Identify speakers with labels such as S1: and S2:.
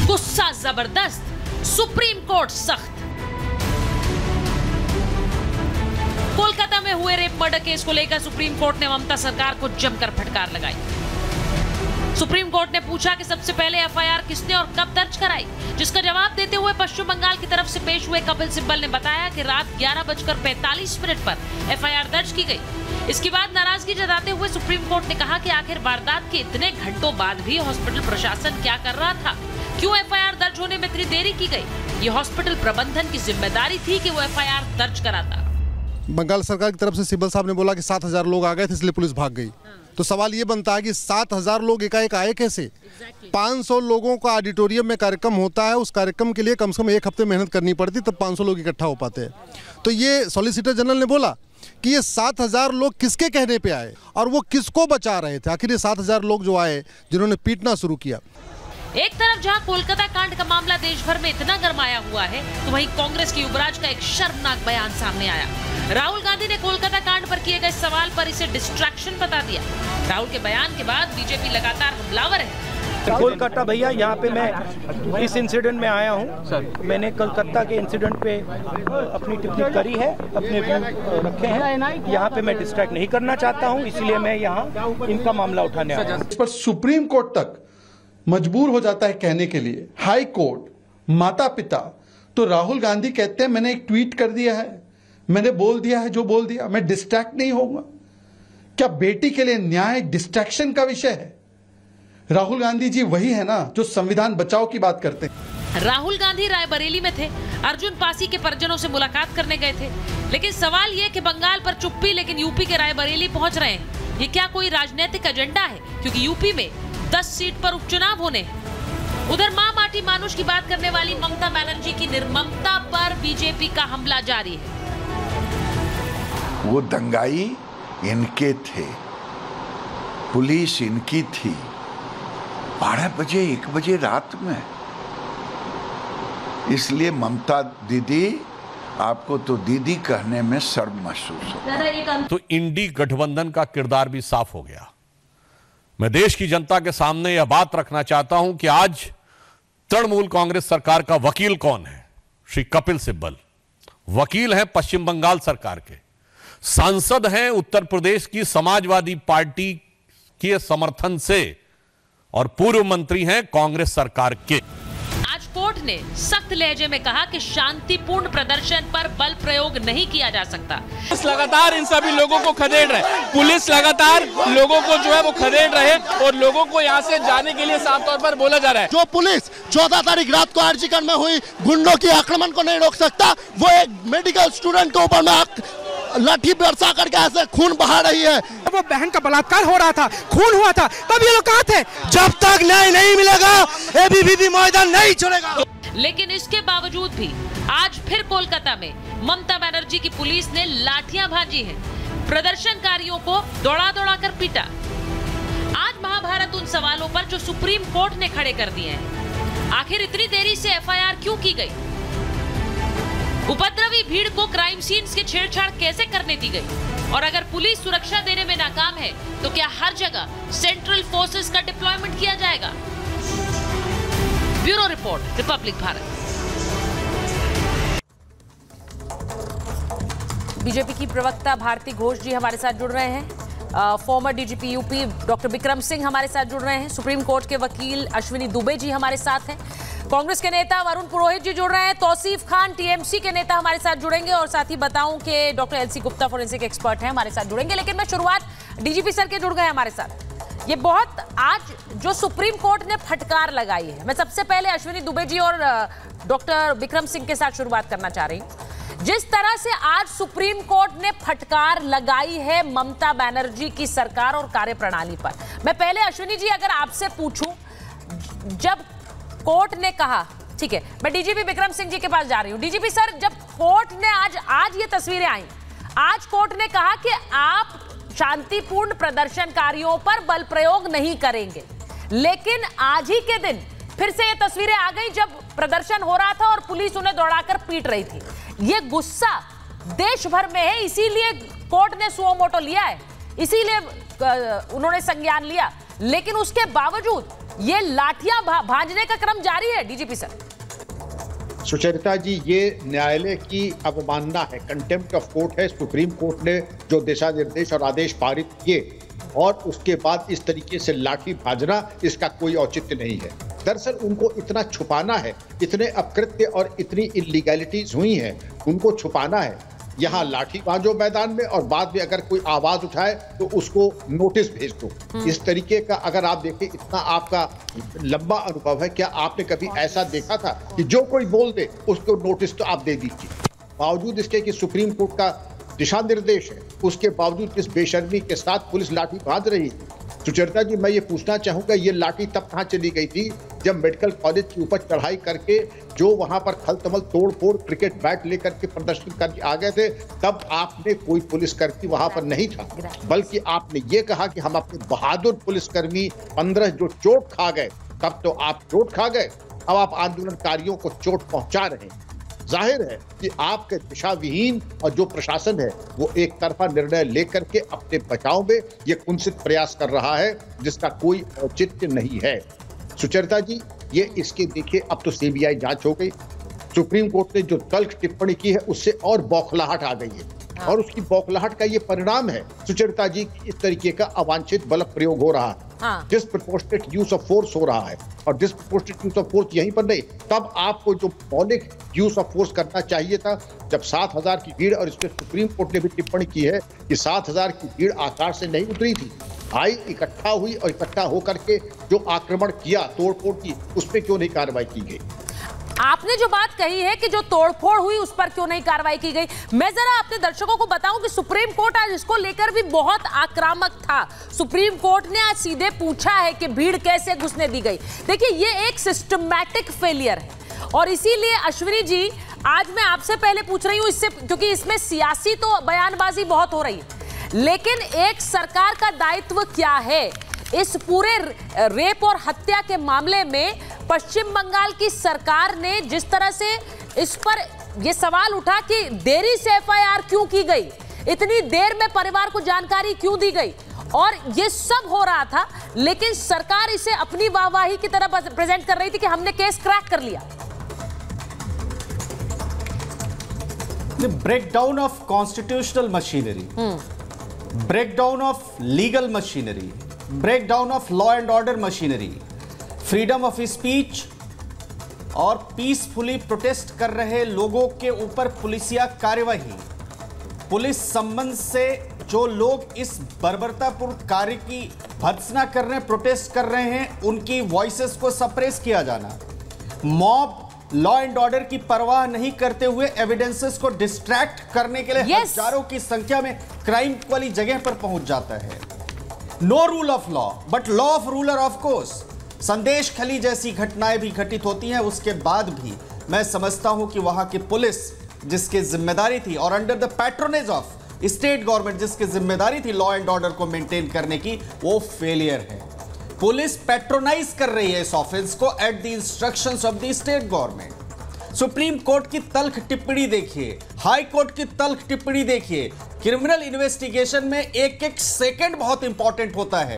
S1: गुस्सा जबरदस्त, supreme court सख्त। कोलकाता में हुए रेप मर्डर केस को लेकर सुप्रीम कोर्ट ने ममता सरकार को जमकर फटकार लगाई। सुप्रीम कोर्ट ने पूछा कि सबसे पहले एफआईआर किसने और कब दर्ज कराई, जिसका जवाब देते हुए पश्चिम बंगाल की तरफ से पेश हुए कपिल सिब्बल ने बताया कि रात 11:45 पर एफआईआर दर्ज की गई। इसके बाद नाराजगी जताते हुए सुप्रीम कोर्ट ने कहा कि आखिर वारदात के इतने घंटों बाद भी हॉस्पिटल प्रशासन क्या कर रहा था, क्यों एफआईआर दर्ज होने में इतनी देरी की गई। ये हॉस्पिटल प्रबंधन की जिम्मेदारी थी कि वो एफआईआर दर्ज कराता।
S2: बंगाल सरकार की तरफ से सिब्बल साहब ने बोला कि 7,000 लोग आ गए थे इसलिए पुलिस भाग गई। तो सवाल ये बनता है कि 7,000 लोग एकाएक आए कैसे? 500 लोगों का ऑडिटोरियम में कार्यक्रम होता है, उस कार्यक्रम के लिए कम से कम एक हफ्ते मेहनत करनी पड़ती तब 500 लोग इकट्ठा हो पाते हैं। तो ये सॉलिसिटर जनरल ने बोला कि ये 7,000 लोग किसके कहने पे आए और वो किसको बचा रहे थे। आखिर ये 7,000 लोग जो आए जिन्होंने पीटना शुरू किया।
S1: एक तरफ जहां कोलकाता कांड का मामला देश भर में इतना गरमाया हुआ है, तो वहीं कांग्रेस की युवराज का एक शर्मनाक बयान सामने आया। राहुल गांधी ने कोलकाता कांड पर किए गए सवाल पर इसे डिस्ट्रैक्शन बता दिया। राहुल के बयान के बाद बीजेपी लगातार हमलावर है।
S3: कोलकाता भैया, यहाँ पे मैं इस इंसिडेंट में आया हूँ। मैंने कोलकाता के इंसिडेंट पे अपनी टिप्पणी करी है, अपने व्यू रखे हैं। यहाँ पे मैं डिस्ट्रैक्ट नहीं करना चाहता हूँ, इसलिए मैं यहाँ इनका मामला उठाने आया हूँ।
S4: इस पर सुप्रीम कोर्ट तक मजबूर हो जाता है कहने के लिए, हाई कोर्ट, माता पिता। तो राहुल गांधी कहते हैं मैंने एक ट्वीट कर दिया है, मैंने बोल दिया है जो बोल दिया, मैं डिस्ट्रैक्ट नहीं होऊंगा। क्या बेटी के लिए न्याय डिस्ट्रैक्शन का विषय है? राहुल गांधी जी वही है ना जो संविधान बचाओ की बात करते हैं।
S1: राहुल गांधी रायबरेली में थे, अर्जुन पासी के परिजनों से मुलाकात करने गए थे। लेकिन सवाल ये कि बंगाल पर चुप्पी, लेकिन यूपी के रायबरेली पहुंच रहे हैं। ये क्या कोई राजनीतिक एजेंडा है? क्योंकि यूपी में 10 सीट पर उपचुनाव होने हैं। उधर मां माटी मानुष की बात करने वाली ममता बनर्जी की निर्ममता पर बीजेपी का हमला जारी है।
S5: वो दंगाई इनके थे, पुलिस इनकी थी। 12 बजे 1 बजे रात में, इसलिए ममता दीदी, आपको तो दीदी कहने में शर्म महसूस हो।
S6: तो इंडी गठबंधन का किरदार भी साफ हो गया। मैं देश की जनता के सामने यह बात रखना चाहता हूं कि आज तृणमूल कांग्रेस सरकार का वकील कौन है? श्री कपिल सिब्बल वकील हैं पश्चिम बंगाल सरकार के, सांसद हैं उत्तर प्रदेश की समाजवादी पार्टी के समर्थन से, और पूर्व मंत्री हैं कांग्रेस सरकार के।
S1: आज कोर्ट ने सख्त लहजे में कहा कि शांतिपूर्ण प्रदर्शन पर बल प्रयोग नहीं किया जा सकता।
S7: पुलिस लगातार इन सभी लोगों को खदेड़ रहे, पुलिस लगातार लोगों को जो है वो खदेड़ रहे और लोगों को यहाँ से जाने के लिए साफ तौर पर बोला जा रहा है।
S8: जो पुलिस 14 तारीख रात को आरजीकर में हुई गुंडों की आक्रमण को नहीं रोक सकता, वो एक मेडिकल स्टूडेंट के ऊपर में लाठी बरसा करके ऐसे खून बहा रही है।
S9: वो बहन का बलात्कार हो रहा था, खून हुआ था, तब ये लोग कहाँ थे? जब तक न्याय नहीं मिलेगा एबीवीपी मैदान नहीं छोड़ेगा।
S1: लेकिन इसके बावजूद भी आज फिर कोलकाता में ममता बनर्जी की पुलिस ने लाठियां भाजी हैं, प्रदर्शनकारियों को दौड़ा दौड़ा कर पीटा। आज महाभारत उन सवालों पर जो सुप्रीम कोर्ट ने खड़े कर दिए हैं। आखिर इतनी देरी से एफआईआर क्यों की गई? उपद्रवी भीड़ को क्राइम सीन्स की छेड़छाड़ कैसे करने दी गई? और अगर पुलिस सुरक्षा देने में नाकाम है तो क्या हर जगह सेंट्रल फोर्सेस का डिप्लॉयमेंट किया जाएगा? Bureau report, Republic Bharat. BJP की प्रवक्ता भारती घोष जी हमारे साथ जुड़ रहे हैं। Farmer DGP UP doctor Vikram Singh हमारे साथ जुड़ रहे हैं। सुप्रीम कोर्ट के वकील अश्विनी दुबे जी हमारे साथ हैं। कांग्रेस के नेता वरुण पुरोहित जी जुड़ रहे हैं। तौसीफ खान टीएमसी के नेता हमारे साथ जुड़ेंगे और साथ ही बताऊं कि doctor LC Gupta forensic expert हैं हमारे साथ जुड़ेंगे। लेकिन मैं शुरुआत डीजीपी सर के जुड़ गए हमारे साथ। ये बहुत आज जो सुप्रीम कोर्ट ने फटकार लगाई है, मैं सबसे पहले अश्विनी दुबे जी और डॉक्टर विक्रम सिंह के साथ शुरुआत करना चाह रही हूं। जिस तरह से आज सुप्रीम कोर्ट ने फटकार लगाई है ममता बनर्जी की सरकार और कार्यप्रणाली पर, मैं पहले अश्विनी जी अगर आपसे पूछूं, जब कोर्ट ने कहा, ठीक है, मैं डीजीपी विक्रम सिंह जी के पास जा रही हूं। डीजीपी सर, जब कोर्ट ने आज ये तस्वीरें आई, आज कोर्ट ने कहा कि आप शांतिपूर्ण प्रदर्शनकारियों पर बल प्रयोग नहीं करेंगे, लेकिन आज ही के दिन फिर से ये तस्वीरें आ गई जब प्रदर्शन हो रहा था और पुलिस उन्हें दौड़ाकर पीट रही थी। ये गुस्सा देश भर में है, इसीलिए कोर्ट ने सुओ मोटो लिया है, इसीलिए उन्होंने संज्ञान लिया। लेकिन उसके बावजूद ये लाठियां भांजने का क्रम जारी है डीजीपी सर।
S10: सुचरिता जी, ये न्यायालय की अवमानना है, कंटेम्प्ट ऑफ कोर्ट है। सुप्रीम कोर्ट ने जो दिशा निर्देश और आदेश पारित किए और उसके बाद इस तरीके से लाठी भांजना, इसका कोई औचित्य नहीं है। दरअसल उनको इतना छुपाना है, इतने अपकृत्य और इतनी इलीगैलिटीज हुई हैं, उनको छुपाना है। यहाँ लाठी बांधो मैदान में और बाद में अगर कोई आवाज उठाए तो उसको नोटिस भेज दो। इस तरीके का अगर आप देखें, इतना आपका लंबा अनुभव है, क्या आपने कभी ऐसा देखा था कि जो कोई बोल दे उसको नोटिस तो आप दे दीजिए? बावजूद इसके कि सुप्रीम कोर्ट का दिशा निर्देश है, उसके बावजूद इस बेशर्मी के साथ पुलिस लाठी बांध रही है। सुचरिता जी, मैं ये पूछना चाहूंगा, ये लाठी तब कहाँ चली गई थी जब मेडिकल कॉलेज के ऊपर चढ़ाई करके जो वहां पर खलतमल तोड़ फोड़ क्रिकेट बैट लेकर के प्रदर्शन करके आ गए थे, तब आपने कोई पुलिसकर्मी वहां पर नहीं था, बल्कि आपने ये कहा कि हम अपने बहादुर पुलिसकर्मी 15 जो चोट खा गए, तब तो आप चोट खा गए, अब आप आंदोलनकारियों को चोट पहुंचा रहे हैं। जाहिर है कि आपके दिशा विहीन और जो प्रशासन है वो एक तरफा निर्णय लेकर के अपने बचाव में ये कुंसित प्रयास कर रहा है, जिसका कोई औचित्य नहीं है। सुचरिता जी, ये इसके देखिए, अब तो सीबीआई जांच हो गई, सुप्रीम कोर्ट ने जो तल्ख टिप्पणी की है उससे और बौखलाहट आ गई है, और उसकी बौखलाहट का ये परिणाम है सुचरिता जी, इस तरीके का अवांछित बल प्रयोग हो रहा है, डिस्प्रपोर्शनेट यूज ऑफ फोर्स हो रहा है। और डिस्प्रपोर्शनेट यूज ऑफ फोर्स यहीं पर नहीं, तब आपको जो मौलिक यूज ऑफ फोर्स करना चाहिए था, जब 7000 की भीड़, और इसमें सुप्रीम कोर्ट ने भी टिप्पणी की है कि 7000 की भीड़ आकाश से नहीं उतरी थी, आई, इकट्ठा हुई, और इकट्ठा होकर के जो आक्रमण किया, तोड़फोड़ की, उस पर क्यों नहीं कार्रवाई की गई?
S1: आपने जो बात कही है कि जो तोड़फोड़ हुई उस पर क्यों नहीं कार्रवाई की गई, मैं जरा अपने दर्शकों को बताऊं कि सुप्रीम कोर्ट आज इसको लेकर भी बहुत आक्रामक था। सुप्रीम कोर्ट ने आज सीधे पूछा है कि भीड़ कैसे घुसने दी गई। देखिए, ये एक सिस्टमैटिक फेलियर है, और इसीलिए अश्विनी जी, आज मैं आपसे पहले पूछ रही हूं इससे, क्योंकि इसमें सियासी तो बयानबाजी बहुत हो रही है, लेकिन एक सरकार का दायित्व क्या है इस पूरे रेप और हत्या के मामले में? पश्चिम बंगाल की सरकार ने जिस तरह से इस पर यह सवाल उठा कि देरी से एफआईआर क्यों की गई, इतनी देर में परिवार को जानकारी क्यों दी गई, और ये सब हो रहा था, लेकिन सरकार इसे अपनी वाहवाही की तरह प्रेजेंट कर रही थी कि हमने केस क्रैक कर लिया।
S11: Breakdown of constitutional machinery, breakdown of legal machinery, breakdown of law and order machinery, freedom of speech और पीसफुली प्रोटेस्ट कर रहे लोगों के ऊपर पुलिसिया कार्यवाही, पुलिस संबंध से जो लोग इस बर्बरतापूर्ण कार्य की भर्त्सना कर रहे हैं, प्रोटेस्ट कर रहे हैं, उनकी वॉइसेस को सप्रेस किया जाना, मॉब लॉ एंड ऑर्डर की परवाह नहीं करते हुए एविडेंसेस को डिस्ट्रैक्ट करने के लिए हजारों की संख्या में क्राइम वाली जगह पर पहुंच जाता है। No rule of law but law of ruler of course. Sandeshkhali जैसी घटनाएं भी घटित होती हैं, उसके बाद भी मैं समझता हूं कि वहां की पुलिस जिसकी जिम्मेदारी थी, और under the patronage of state government जिसकी जिम्मेदारी थी लॉ एंड ऑर्डर को मेंटेन करने की, वो फेलियर है। पुलिस पैट्रोनाइज कर रही है इस ऑफेंस को at the instructions of the state government. Supreme court की तल्ख टिप्पणी देखिए, हाई कोर्ट की तल्ख टिप्पणी देखिए। क्रिमिनल इन्वेस्टिगेशन में एक एक सेकंड बहुत इंपॉर्टेंट होता है।